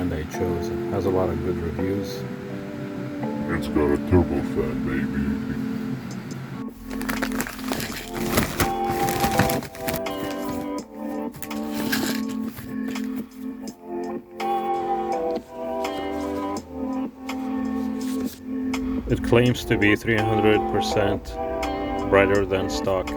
brand I chose. It has a lot of good reviews. It's got a turbofan, baby. It claims to be 300% brighter than stock.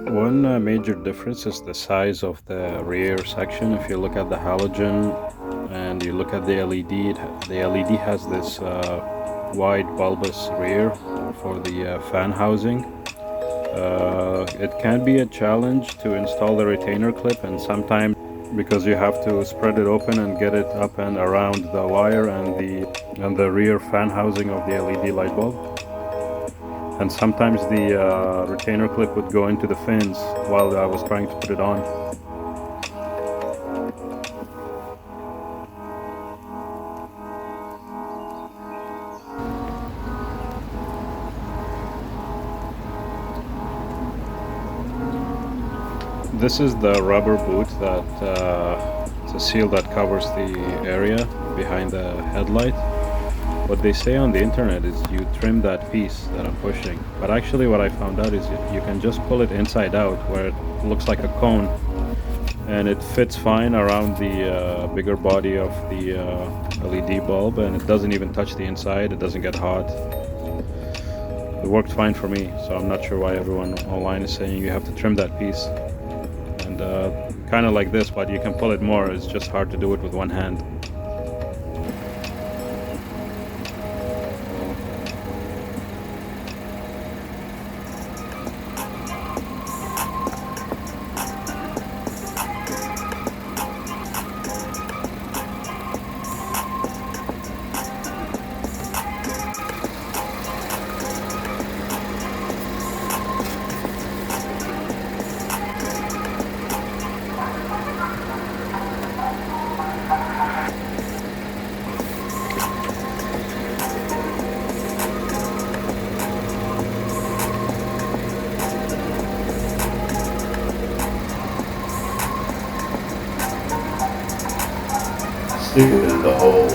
One major difference is the size of the rear section. If you look at the halogen and you look at the LED, the LED has this wide bulbous rear for the fan housing. It can be a challenge to install the retainer clip, and sometimes because you have to spread it open and get it up and around the wire and the rear fan housing of the LED light bulb. And sometimes the retainer clip would go into the fins while I was trying to put it on. This is the rubber boot that it's a seal that covers the area behind the headlight. What they say on the internet is you trim that piece that I'm pushing, but actually what I found out is you can just pull it inside out where it looks like a cone, and it fits fine around the bigger body of the LED bulb, and it doesn't even touch the inside. It doesn't get hot. It worked fine for me, so I'm not sure why everyone online is saying you have to trim that piece. And kind of like this, but you can pull it more. It's just hard to do it with one hand. Stick it in the hole.